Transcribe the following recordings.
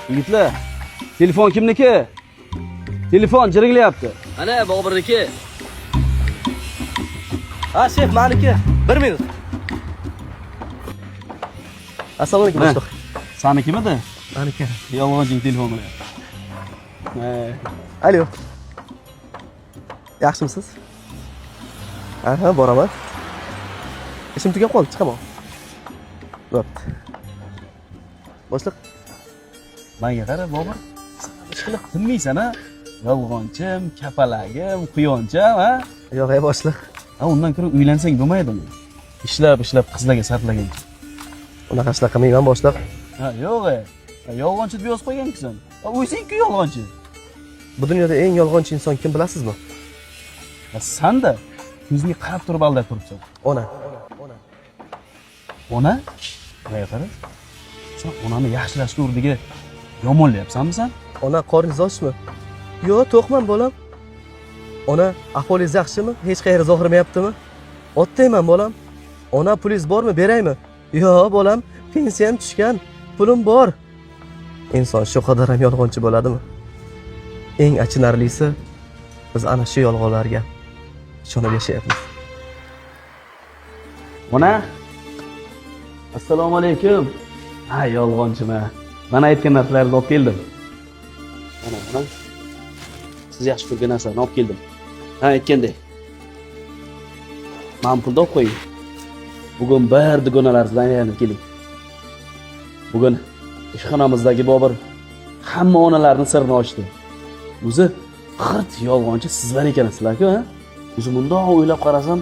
Yigitlar, telefon kimniki? Telefon jiriglayapti. Ana Boburniki. Ha, shef, meniki. 1 minut. Assalomu alaykum boshliq. Sanikimidi? Meniki. Yolg'onching telefon bilan. Alo. Yaxshimisiz? Aha, boraman. Ishim tugab qoldi, chiqaman. Bo'pti. Boshliq. Menga qara, Bobur. Ishqilib tinmaysan, ha? Yolg'onchim, kapalagim, quyoncham, ha? Yo'q, boshliq. Ha, undan ko'ra uylansang bo'lmaydimi? Ishlab qizlarga sarflagancha. Unaqa ishlar qilmayman, boshliq. Ha, yo'q. Yolg'onchi deb yozib qo'yganmisan. Ha, o'zing-ku yolg'onchi. Bu dunyoda eng yolg'onchi inson kim bilasizmi? Ha, san-da ko'zingga qarab turib aldab turibsan. Ona. Ona? Menga qara. Sen onani yaxshilashga urdiga yomonlayapsanmi sen? Ona qorningiz ochmi? Yo'q, to'qman bolam. Ona, ahvolingiz yaxshimi? Hech qayerga zo'rmayaptimi? Otdayman bolam. Ona, pulingiz bormi, beraymi? Yo'q, bolam, pensiyam tushgan, pulim bor. Inson shu qadar ham yolg'onchi bo'ladimi? Eng achinarlisi, biz ana shu yolg'onlarga ishonib yashayapmiz. Ona? Assalomu alaykum. Ha, yolg'onchima. Mana aytgan narsalarni olib keldim. Mana. Siz yaxshi ko'rgan narsalarni olib keldim. Ha, aytgandek. Men pulni olib qo'ying. Bugun bir dugonalaringizdan aylanib keling. Bugun ishxonamizdagi Bobur hamma onalarning sirini ochdi. O'zi xirt yolg'onchi sizlar ekansizlar-ku, ha? O'zi bundoq o'ylab qarasam,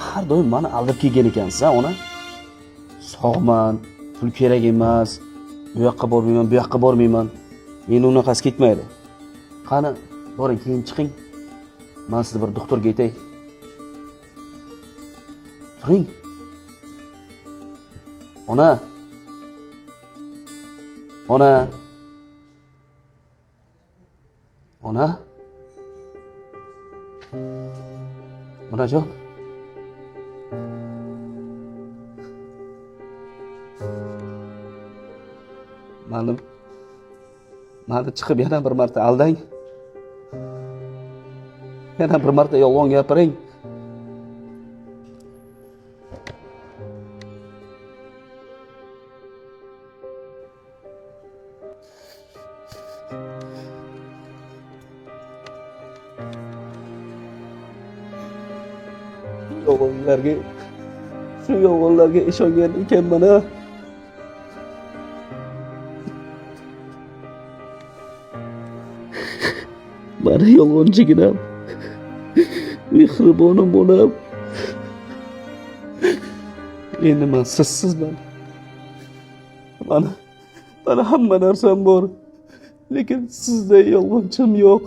har doim meni aldab kelgan ekansiz, ha, ona? Sog'man, pul kerak emas, bu yoqqa bormayman, bu yoqqa bormayman. Endi unaqasi ketmaydi. Qani, boring, keyin chiqing. Men sizni bir doktorga aytay. Turing. Ona. Ona. Ona. Onajon. Mani chiqib yana bir marta aldang. Yana bir marta yolg'on gapiring. Shu yolg'onlarga ishongan ekanman, ha. Mana yolg'onchiginam, mehribonim onam. Endi men sizsizman. Mana hamma narsam bor, lekin sizday yolg'onchim yo'q.